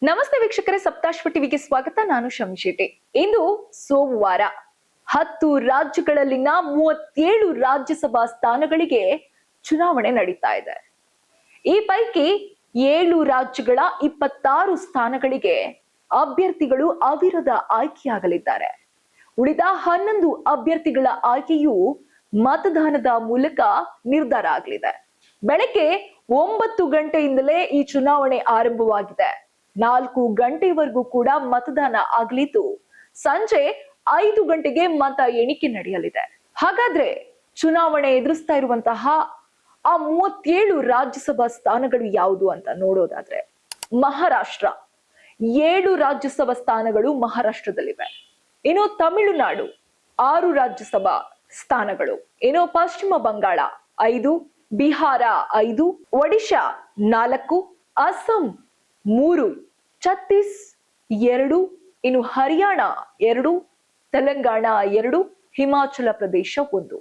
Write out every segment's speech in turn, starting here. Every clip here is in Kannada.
ನಮಸ್ತೆ ವೀಕ್ಷಕರೇ, ಸಪ್ತಾಶ್ವ ಟಿವಿಗೆ ಸ್ವಾಗತ. ನಾನು ಶಮಿ ಶೆಟ್ಟಿ. ಇಂದು ಸೋಮವಾರ 10 ರಾಜ್ಯಗಳಲ್ಲಿನ 37 ರಾಜ್ಯಸಭಾ ಸ್ಥಾನಗಳಿಗೆ ಚುನಾವಣೆ ನಡೀತಾ ಇದೆ. ಈ ಪೈಕಿ 7 ರಾಜ್ಯಗಳ 26 ಸ್ಥಾನಗಳಿಗೆ ಅಭ್ಯರ್ಥಿಗಳು ಅವಿರೋಧ ಆಯ್ಕೆಯಾಗಲಿದ್ದಾರೆ. ಉಳಿದ 11 ಅಭ್ಯರ್ಥಿಗಳ ಆಯ್ಕೆಯು ಮತದಾನದ ಮೂಲಕ ನಿರ್ಧಾರ ಆಗಲಿದೆ. ಬೆಳಗ್ಗೆ 9 ಗಂಟೆಯಿಂದಲೇ ಈ ಚುನಾವಣೆ ಆರಂಭವಾಗಿದೆ. 4 ಗಂಟೆವರೆಗೂ ಕೂಡ ಮತದಾನ ಆಗಲಿದ್ದು, ಸಂಜೆ 5 ಗಂಟೆಗೆ ಮತ ಎಣಿಕೆ ನಡೆಯಲಿದೆ. ಹಾಗಾದ್ರೆ ಚುನಾವಣೆ ಎದುರಿಸ್ತಾ ಇರುವಂತಹ ಆ 37 ರಾಜ್ಯಸಭಾ ಸ್ಥಾನಗಳು ಯಾವುದು ಅಂತ ನೋಡೋದಾದ್ರೆ, ಮಹಾರಾಷ್ಟ್ರ 7 ರಾಜ್ಯಸಭಾ ಸ್ಥಾನಗಳು ಮಹಾರಾಷ್ಟ್ರದಲ್ಲಿವೆ. ಇನ್ನು ತಮಿಳುನಾಡು 6 ರಾಜ್ಯಸಭಾ ಸ್ಥಾನಗಳು. ಇನ್ನು ಪಶ್ಚಿಮ ಬಂಗಾಳ 5, ಬಿಹಾರ 5, ಒಡಿಶಾ 4, ಅಸ್ಸಾಂ 3, ಛತ್ತೀಸ್ 2, ಇನ್ನು ಹರಿಯಾಣ 2, ತೆಲಂಗಾಣ 2, ಹಿಮಾಚಲ ಪ್ರದೇಶ 1.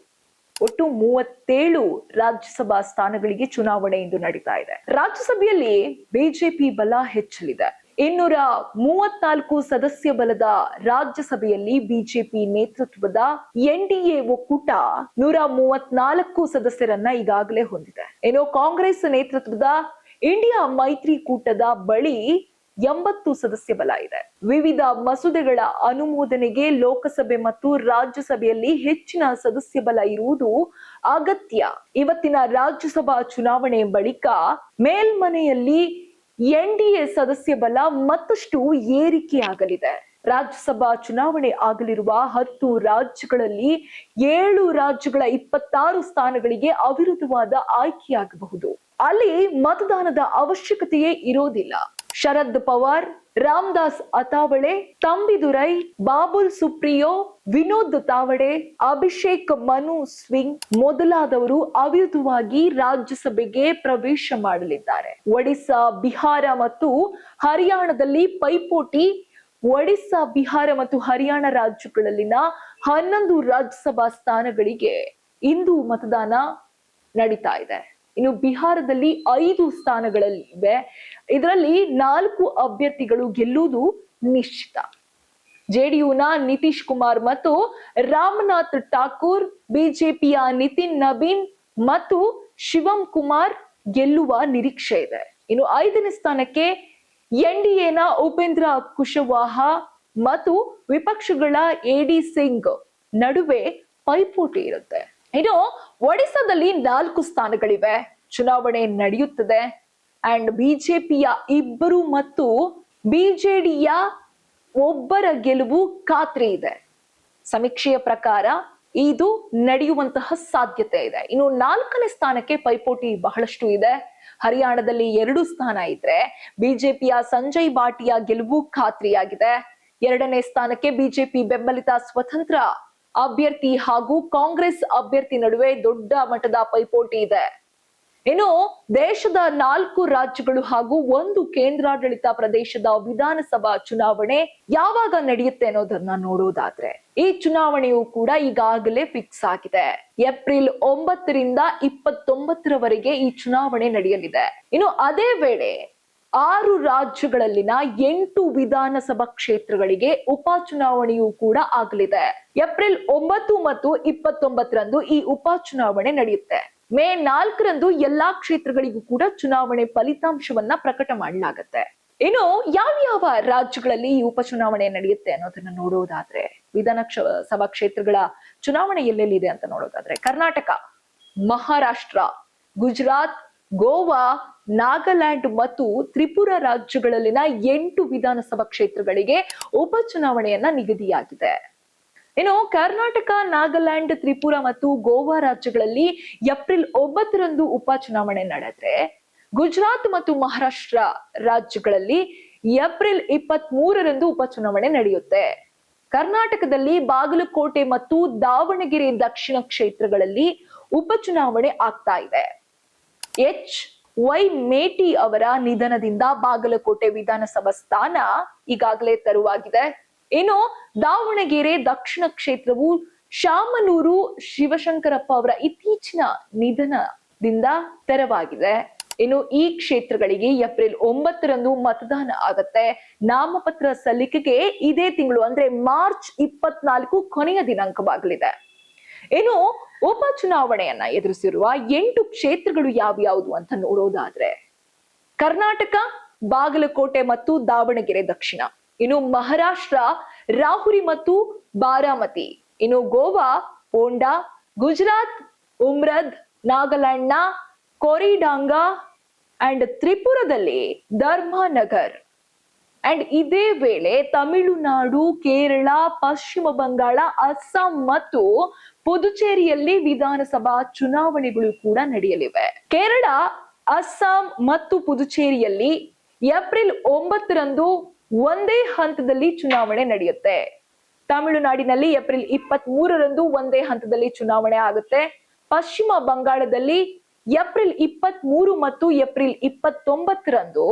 ಒಟ್ಟು 37 ರಾಜ್ಯಸಭಾ ಸ್ಥಾನಗಳಿಗೆ ಚುನಾವಣೆ ಇಂದು ನಡೀತಾ ಇದೆ. ರಾಜ್ಯಸಭೆಯಲ್ಲಿ ಬಿಜೆಪಿ ಬಲ ಹೆಚ್ಚಲಿದೆ. 234 ಸದಸ್ಯ ಬಲದ ರಾಜ್ಯಸಭೆಯಲ್ಲಿ ಬಿಜೆಪಿ ನೇತೃತ್ವದ ಎನ್ಡಿಎ ಒಕ್ಕೂಟ 134 ಸದಸ್ಯರನ್ನ ಈಗಾಗಲೇ ಹೊಂದಿದೆ. ಇನ್ನು ಕಾಂಗ್ರೆಸ್ ನೇತೃತ್ವದ ಇಂಡಿಯಾ ಮೈತ್ರಿಕೂಟದ ಬಳಿ 80 ಸದಸ್ಯ ಬಲ ಇದೆ. ವಿವಿಧ ಮಸೂದೆಗಳ ಅನುಮೋದನೆಗೆ ಲೋಕಸಭೆ ಮತ್ತು ರಾಜ್ಯಸಭೆಯಲ್ಲಿ ಹೆಚ್ಚಿನ ಸದಸ್ಯ ಬಲ ಇರುವುದು ಅಗತ್ಯ. ಇವತ್ತಿನ ರಾಜ್ಯಸಭಾ ಚುನಾವಣೆ ಬಳಿಕ ಮೇಲ್ಮನೆಯಲ್ಲಿ ಎನ್ಡಿಎ ಸದಸ್ಯ ಬಲ ಮತ್ತಷ್ಟು ಏರಿಕೆಯಾಗಲಿದೆ. ರಾಜ್ಯಸಭಾ ಚುನಾವಣೆ ಆಗಲಿರುವ 10 ರಾಜ್ಯಗಳಲ್ಲಿ 7 ರಾಜ್ಯಗಳ 26 ಸ್ಥಾನಗಳಿಗೆ ಅವಿರೋಧವಾದ ಆಯ್ಕೆಯಾಗಬಹುದು. ಅಲ್ಲಿ ಮತದಾನದ ಅವಶ್ಯಕತೆಯೇ ಇರೋದಿಲ್ಲ. ಶರದ್ ಪವಾರ್, ರಾಮದಾಸ್ ಅತಾವಳೆ, ತಂಬಿದುರೈ, ಬಾಬುಲ್ ಸುಪ್ರಿಯೋ, ವಿನೋದ್ ತಾವಡೆ, ಅಭಿಷೇಕ್ ಮನು ಸಿಂಗ್ ಮೊದಲಾದವರು ಅವಿರೋಧವಾಗಿ ರಾಜ್ಯಸಭೆಗೆ ಪ್ರವೇಶ ಮಾಡಲಿದ್ದಾರೆ. ಒಡಿಶಾ, ಬಿಹಾರ ಮತ್ತು ಹರಿಯಾಣದಲ್ಲಿ ಪೈಪೋಟಿ. ಒಡಿಶಾ, ಬಿಹಾರ ಮತ್ತು ಹರಿಯಾಣ ರಾಜ್ಯಗಳಲ್ಲಿನ 11 ರಾಜ್ಯಸಭಾ ಸ್ಥಾನಗಳಿಗೆ ಇಂದು ಮತದಾನ ನಡೀತಾ ಇದೆ. ಇನ್ನು ಬಿಹಾರದಲ್ಲಿ 5 ಸ್ಥಾನಗಳಿವೆ. ಇದರಲ್ಲಿ 4 ಅಭ್ಯರ್ಥಿಗಳು ಗೆಲ್ಲುವುದು ನಿಶ್ಚಿತ. ಜೆಡಿಯುನ ನಿತೀಶ್ ಕುಮಾರ್ ಮತ್ತು ರಾಮನಾಥ್ ಠಾಕೂರ್, ಬಿಜೆಪಿಯ ನಿತಿನ್ ನಬೀನ್ ಮತ್ತು ಶಿವಂ ಕುಮಾರ್ ಗೆಲ್ಲುವ ನಿರೀಕ್ಷೆ ಇದೆ. ಇನ್ನು 5ನೇ ಸ್ಥಾನಕ್ಕೆ ಎನ್ಡಿಎನ ಉಪೇಂದ್ರ ಕುಶವಾಹ ಮತ್ತು ವಿಪಕ್ಷಗಳ ಎಡಿ ಸಿಂಗ್ ನಡುವೆ ಪೈಪೋಟಿ ಇರುತ್ತೆ. ಇನ್ನು ಒಡಿಶಾದಲ್ಲಿ 4 ಸ್ಥಾನಗಳಿವೆ. ಚುನಾವಣೆ ನಡೆಯುತ್ತದೆ. ಅಂಡ್ ಬಿಜೆಪಿಯ 2 ಮತ್ತು ಬಿಜೆಡಿಯ 1 ಗೆಲುವು ಖಾತ್ರಿ ಇದೆ. ಸಮೀಕ್ಷೆಯ ಪ್ರಕಾರ ಇದು ನಡೆಯುವಂತಹ ಸಾಧ್ಯತೆ ಇದೆ. ಇನ್ನು 4ನೇ ಸ್ಥಾನಕ್ಕೆ ಪೈಪೋಟಿ ಬಹಳಷ್ಟು ಇದೆ. ಹರಿಯಾಣದಲ್ಲಿ 2 ಸ್ಥಾನ ಇದ್ರೆ ಬಿಜೆಪಿಯ ಸಂಜಯ್ ಬಾಟಿಯಾ ಗೆಲುವು ಖಾತ್ರಿಯಾಗಿದೆ. 2ನೇ ಸ್ಥಾನಕ್ಕೆ ಬಿಜೆಪಿ ಬೆಂಬಲಿತ ಸ್ವತಂತ್ರ ಅಭ್ಯರ್ಥಿ ಹಾಗೂ ಕಾಂಗ್ರೆಸ್ ಅಭ್ಯರ್ಥಿ ನಡುವೆ ದೊಡ್ಡ ಮಟ್ಟದ ಪೈಪೋಟಿ ಇದೆ. ಇನ್ನು ದೇಶದ 4 ರಾಜ್ಯಗಳು ಹಾಗೂ 1 ಕೇಂದ್ರಾಡಳಿತ ಪ್ರದೇಶದ ವಿಧಾನಸಭಾ ಚುನಾವಣೆ ಯಾವಾಗ ನಡೆಯುತ್ತೆ ಅನ್ನೋದನ್ನ ನೋಡೋದಾದ್ರೆ, ಈ ಚುನಾವಣೆಯು ಕೂಡ ಈಗಾಗಲೇ ಫಿಕ್ಸ್ ಆಗಿದೆ. ಏಪ್ರಿಲ್ 9ರಿಂದ 29ರವರೆಗೆ ಈ ಚುನಾವಣೆ ನಡೆಯಲಿದೆ. ಇನ್ನು ಅದೇ ವೇಳೆ 6 ರಾಜ್ಯಗಳಲ್ಲಿನ 8 ವಿಧಾನಸಭಾ ಕ್ಷೇತ್ರಗಳಿಗೆ ಉಪಚುನಾವಣೆಯೂ ಕೂಡ ಆಗಲಿದೆ. ಏಪ್ರಿಲ್ 9 ಮತ್ತು 29ರಂದು ಈ ಉಪಚುನಾವಣೆ ನಡೆಯುತ್ತೆ. ಮೇ 4ರಂದು ಎಲ್ಲಾ ಕ್ಷೇತ್ರಗಳಿಗೂ ಕೂಡ ಚುನಾವಣೆ ಫಲಿತಾಂಶವನ್ನ ಪ್ರಕಟ ಮಾಡಲಾಗುತ್ತೆ. ಇನ್ನು ಯಾವ ರಾಜ್ಯಗಳಲ್ಲಿ ಈ ಉಪಚುನಾವಣೆ ನಡೆಯುತ್ತೆ ಅನ್ನೋದನ್ನ ನೋಡೋದಾದ್ರೆ, ವಿಧಾನಸಭಾ ಕ್ಷೇತ್ರಗಳ ಚುನಾವಣೆ ಎಲ್ಲೆಲ್ಲಿದೆ ಅಂತ ನೋಡೋದಾದ್ರೆ, ಕರ್ನಾಟಕ, ಮಹಾರಾಷ್ಟ್ರ, ಗುಜರಾತ್, ಗೋವಾ, ನಾಗಾಲ್ಯಾಂಡ್ ಮತ್ತು ತ್ರಿಪುರಾ ರಾಜ್ಯಗಳಲ್ಲಿನ 8 ವಿಧಾನಸಭಾ ಕ್ಷೇತ್ರಗಳಿಗೆ ಉಪಚುನಾವಣೆಯನ್ನ ನಿಗದಿಯಾಗಿದೆ. ಇನ್ನು ಕರ್ನಾಟಕ, ನಾಗಾಲ್ಯಾಂಡ್, ತ್ರಿಪುರಾ ಮತ್ತು ಗೋವಾ ರಾಜ್ಯಗಳಲ್ಲಿ ಏಪ್ರಿಲ್ 9ರಂದು ಉಪಚುನಾವಣೆ ನಡೆದ್ರೆ, ಗುಜರಾತ್ ಮತ್ತು ಮಹಾರಾಷ್ಟ್ರ ರಾಜ್ಯಗಳಲ್ಲಿ ಏಪ್ರಿಲ್ 23ರಂದು ಉಪಚುನಾವಣೆ ನಡೆಯುತ್ತೆ. ಕರ್ನಾಟಕದಲ್ಲಿ ಬಾಗಲಕೋಟೆ ಮತ್ತು ದಾವಣಗೆರೆ ದಕ್ಷಿಣ ಕ್ಷೇತ್ರಗಳಲ್ಲಿ ಉಪಚುನಾವಣೆ ಆಗ್ತಾ ಇದೆ. HY ಮೇಟಿ ಅವರ ನಿಧನದಿಂದ ಬಾಗಲಕೋಟೆ ವಿಧಾನಸಭಾ ಸ್ಥಾನ ಈಗಾಗಲೇ ತೆರವಾಗಿದೆ. ಇನ್ನು ದಾವಣಗೆರೆ ದಕ್ಷಿಣ ಕ್ಷೇತ್ರವು ಶಾಮನೂರು ಶಿವಶಂಕರಪ್ಪ ಅವರ ಇತ್ತೀಚಿನ ನಿಧನದಿಂದ ತೆರವಾಗಿದೆ. ಇನ್ನು ಈ ಕ್ಷೇತ್ರಗಳಿಗೆ ಏಪ್ರಿಲ್ 9ರಂದು ಮತದಾನ ಆಗತ್ತೆ. ನಾಮಪತ್ರ ಸಲ್ಲಿಕೆಗೆ ಇದೇ ತಿಂಗಳು ಅಂದ್ರೆ ಮಾರ್ಚ್ 24 ಕೊನೆಯ ದಿನಾಂಕವಾಗಲಿದೆ. ಇನ್ನು ಉಪಚುನಾವಣೆಯನ್ನ ಎದುರಿಸಿರುವ 8 ಕ್ಷೇತ್ರಗಳು ಯಾವ್ಯಾವುದು ಅಂತ ನೋಡೋದಾದ್ರೆ ಕರ್ನಾಟಕ ಬಾಗಲಕೋಟೆ ಮತ್ತು ದಾವಣಗೆರೆ ದಕ್ಷಿಣ, ಇನ್ನು ಮಹಾರಾಷ್ಟ್ರ ರಾಹುರಿ ಮತ್ತು ಬಾರಾಮತಿ, ಇನ್ನು ಗೋವಾ ಪೋಂಡಾ, ಗುಜರಾತ್ ಉಮ್ರದ್, ನಾಗಾಲ್ಯಾಂಡ್ನ ಕೊರಿಡಾಂಗಾ ಅಂಡ್ ತ್ರಿಪುರದಲ್ಲಿ ಧರ್ಮನಗರ್. ಅಂಡ್ ಇದೇ ವೇಳೆ ತಮಿಳುನಾಡು, ಕೇರಳ, ಪಶ್ಚಿಮ ಬಂಗಾಳ, ಅಸ್ಸಾಂ ಮತ್ತು ಪುದುಚೇರಿಯಲ್ಲಿ ವಿಧಾನಸಭಾ ಚುನಾವಣೆಗಳು ಕೂಡ ನಡೆಯಲಿವೆ. ಕೇರಳ, ಅಸ್ಸಾಂ ಮತ್ತು ಪುದುಚೇರಿಯಲ್ಲಿ ಏಪ್ರಿಲ್ 9ರಂದು ಒಂದೇ ಹಂತದಲ್ಲಿ ಚುನಾವಣೆ ನಡೆಯುತ್ತೆ. ತಮಿಳುನಾಡಿನಲ್ಲಿ ಏಪ್ರಿಲ್ 23ರಂದು ಒಂದೇ ಹಂತದಲ್ಲಿ ಚುನಾವಣೆ ಆಗುತ್ತೆ. ಪಶ್ಚಿಮ ಬಂಗಾಳದಲ್ಲಿ ಏಪ್ರಿಲ್ 23 ಮತ್ತು ಏಪ್ರಿಲ್ 29ರಂದು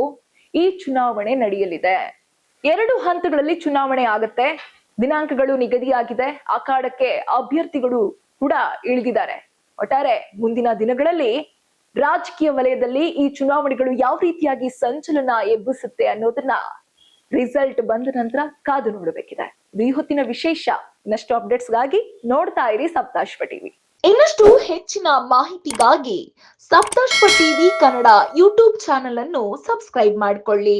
ಈ ಚುನಾವಣೆ ನಡೆಯಲಿದೆ. 2 ಹಂತಗಳಲ್ಲಿ ಚುನಾವಣೆ ಆಗುತ್ತೆ. ದಿನಾಂಕಗಳು ನಿಗದಿಯಾಗಿದೆ. ಅಖಾಡಕ್ಕೆ ಅಭ್ಯರ್ಥಿಗಳು ಕೂಡ ಇಳಿದಿದ್ದಾರೆ. ಒಟ್ಟಾರೆ ಮುಂದಿನ ದಿನಗಳಲ್ಲಿ ರಾಜಕೀಯ ವಲಯದಲ್ಲಿ ಈ ಚುನಾವಣೆಗಳು ಯಾವ ರೀತಿಯಾಗಿ ಸಂಚಲನ ಎಬ್ಬಿಸುತ್ತೆ ಅನ್ನೋದನ್ನ ರಿಸಲ್ಟ್ ಬಂದ ನಂತರ ಕಾದು ನೋಡಬೇಕಿದೆ. ಈ ಹೊತ್ತಿನ ವಿಶೇಷ. ಇನ್ನಷ್ಟು ಅಪ್ಡೇಟ್ಸ್ಗಾಗಿ ನೋಡ್ತಾ ಇರಿ ಸಪ್ತಾಶ್ವ ಟಿವಿ. ಇನ್ನಷ್ಟು ಹೆಚ್ಚಿನ ಮಾಹಿತಿಗಾಗಿ Saptashwa TV Kannada YouTube channel ಅನ್ನು ಸಬ್ಸ್ಕ್ರೈಬ್ ಮಾಡಿಕೊಳ್ಳಿ.